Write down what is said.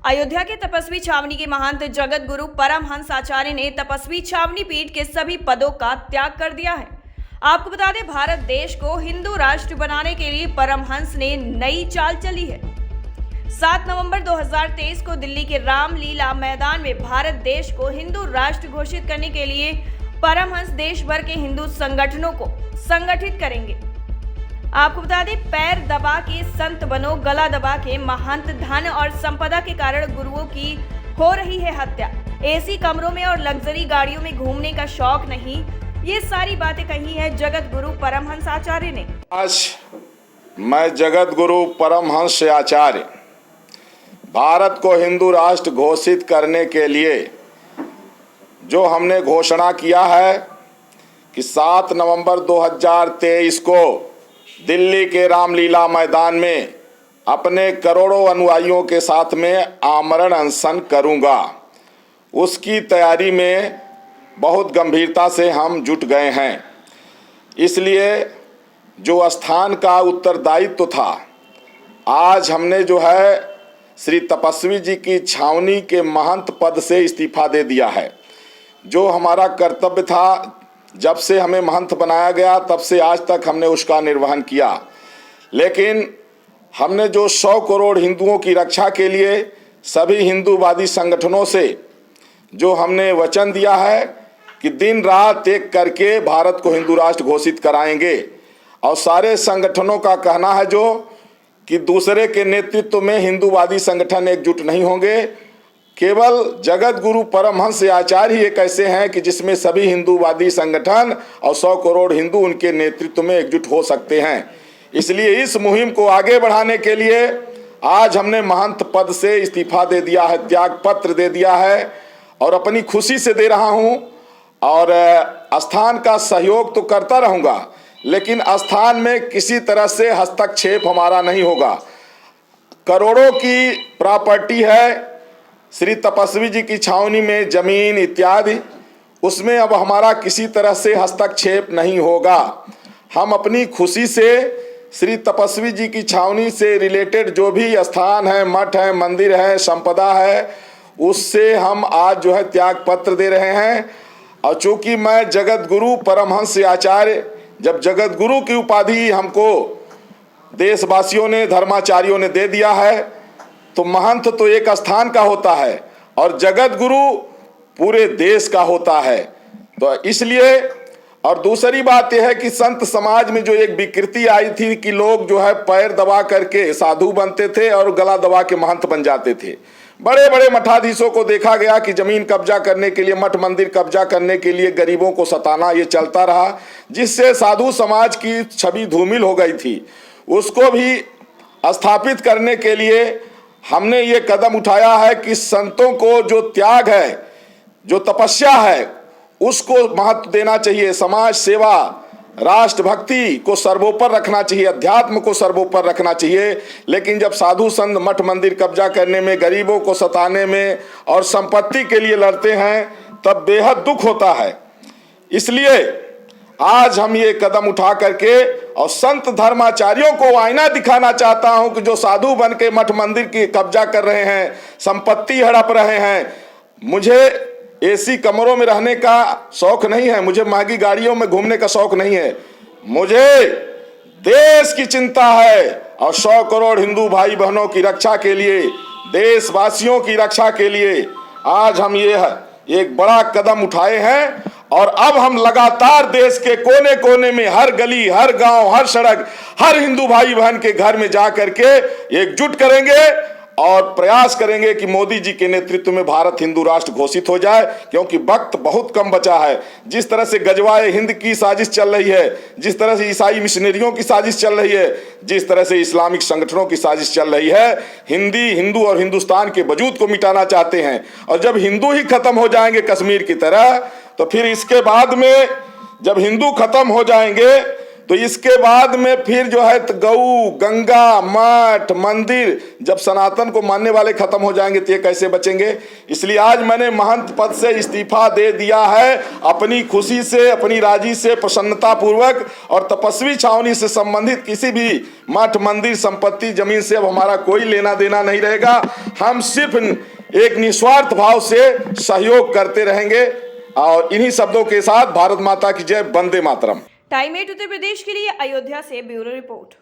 अयोध्या के तपस्वी छावनी के महंत जगत गुरु परमहंस आचार्य ने तपस्वी छावनी पीठ के सभी पदों का त्याग कर दिया है। आपको बता दें, भारत देश को हिंदू राष्ट्र बनाने के लिए परमहंस ने नई चाल चली है। 7 नवंबर 2023 को दिल्ली के रामलीला मैदान में भारत देश को हिंदू राष्ट्र घोषित करने के लिए परमहंस देश भर के हिंदू संगठनों को संगठित करेंगे। आपको बता दें, पैर दबा के संत बनो, गला दबा के महंत, धन और संपदा के कारण गुरुओं की हो रही है हत्या। एसी कमरों में और लग्जरी गाड़ियों में घूमने का शौक नहीं, ये सारी बातें कही है जगत गुरु परमहंस आचार्य ने। आज मैं जगत गुरु परमहंस आचार्य भारत को हिंदू राष्ट्र घोषित करने के लिए जो हमने घोषणा किया है कि 7 नवंबर 2023 को दिल्ली के रामलीला मैदान में अपने करोड़ों अनुयायियों के साथ में आमरण अनशन करूंगा, उसकी तैयारी में बहुत गंभीरता से हम जुट गए हैं। इसलिए जो स्थान का उत्तरदायित्व था, आज हमने जो है श्री तपस्वी जी की छावनी के महंत पद से इस्तीफा दे दिया है। जो हमारा कर्तव्य था, जब से हमें महंत बनाया गया तब से आज तक हमने उसका निर्वहन किया, लेकिन हमने जो 100 करोड़ हिंदुओं की रक्षा के लिए सभी हिंदूवादी संगठनों से जो हमने वचन दिया है कि दिन रात एक करके भारत को हिंदू राष्ट्र घोषित कराएंगे, और सारे संगठनों का कहना है जो कि दूसरे के नेतृत्व में हिंदूवादी संगठन एकजुट नहीं होंगे। केवल जगत गुरु परमहंस आचार्य ही एक ऐसे हैं कि जिसमें सभी हिंदूवादी संगठन और 100 करोड़ हिंदू उनके नेतृत्व में एकजुट हो सकते हैं। इसलिए इस मुहिम को आगे बढ़ाने के लिए आज हमने महंत पद से इस्तीफा दे दिया है, त्याग पत्र दे दिया है, और अपनी खुशी से दे रहा हूं। और स्थान का सहयोग तो करता रहूंगा, लेकिन स्थान में किसी तरह से हस्तक्षेप हमारा नहीं होगा। करोड़ों की प्रॉपर्टी है श्री तपस्वी जी की छावनी में, जमीन इत्यादि, उसमें अब हमारा किसी तरह से हस्तक्षेप नहीं होगा। हम अपनी खुशी से श्री तपस्वी जी की छावनी से रिलेटेड जो भी स्थान है, मठ है, मंदिर है, संपदा है, उससे हम आज जो है त्याग पत्र दे रहे हैं। और चूंकि मैं जगत गुरु परमहंस आचार्य, जब जगत गुरु की उपाधि हमको देशवासियों ने, धर्माचार्यों ने दे दिया है, तो महंत तो एक स्थान का होता है और जगत गुरु पूरे देश का होता है। तो इसलिए, और दूसरी बात यह है कि संत समाज में जो एक विकृति आई थी कि लोग जो है पैर दबा करके साधु बनते थे और गला दबा के महंत बन जाते थे। बड़े बड़े मठाधीशों को देखा गया कि जमीन कब्जा करने के लिए, मठ मंदिर कब्जा करने के लिए गरीबों को सताना, ये चलता रहा, जिससे साधु समाज की छवि धूमिल हो गई थी। उसको भी स्थापित करने के लिए हमने ये कदम उठाया है कि संतों को जो त्याग है, जो तपस्या है, उसको महत्व देना चाहिए। समाज सेवा, राष्ट्रभक्ति को सर्वोपर रखना चाहिए, अध्यात्म को सर्वोपर रखना चाहिए। लेकिन जब साधु संत मठ मंदिर कब्जा करने में, गरीबों को सताने में और संपत्ति के लिए लड़ते हैं, तब बेहद दुख होता है। इसलिए आज हम ये कदम उठा करके और संत धर्माचार्यों को आईना दिखाना चाहता हूं कि जो साधु बन के मठ मंदिर की कब्जा कर रहे हैं, संपत्ति हड़प रहे हैं, मुझे एसी कमरों में रहने का शौक नहीं है, मुझे महंगी गाड़ियों में घूमने का शौक नहीं है, मुझे देश की चिंता है। और 100 करोड़ हिंदू भाई बहनों की रक्षा के लिए, देशवासियों की रक्षा के लिए आज हम ये एक बड़ा कदम उठाए हैं। और अब हम लगातार देश के कोने कोने में, हर गली, हर गांव, हर सड़क, हर हिंदू भाई बहन के घर में जा करके एकजुट करेंगे और प्रयास करेंगे कि मोदी जी के नेतृत्व में भारत हिंदू राष्ट्र घोषित हो जाए, क्योंकि वक्त बहुत कम बचा है। जिस तरह से गजवाए हिंद की साजिश चल रही है, जिस तरह से ईसाई मिशनरियों की साजिश चल रही है, जिस तरह से इस्लामिक संगठनों की साजिश चल रही है, हिंदू और हिंदुस्तान के वजूद को मिटाना चाहते हैं। और जब हिंदू ही खत्म हो जाएंगे कश्मीर की तरह, तो फिर इसके बाद में जब हिंदू खत्म हो जाएंगे तो इसके बाद में फिर जो है गऊ, गंगा, मठ, मंदिर, जब सनातन को मानने वाले खत्म हो जाएंगे तो ये कैसे बचेंगे। इसलिए आज मैंने महंत पद से इस्तीफा दे दिया है, अपनी खुशी से, अपनी राजी से, प्रसन्नता पूर्वक। और तपस्वी छावनी से संबंधित किसी भी मठ, मंदिर, संपत्ति, जमीन से अब हमारा कोई लेना देना नहीं रहेगा। हम सिर्फ एक निस्वार्थ भाव से सहयोग करते रहेंगे। और इन्हीं शब्दों के साथ भारत माता की जय, वंदे मातरम। टाइम 8 उत्तर प्रदेश के लिए अयोध्या से ब्यूरो रिपोर्ट।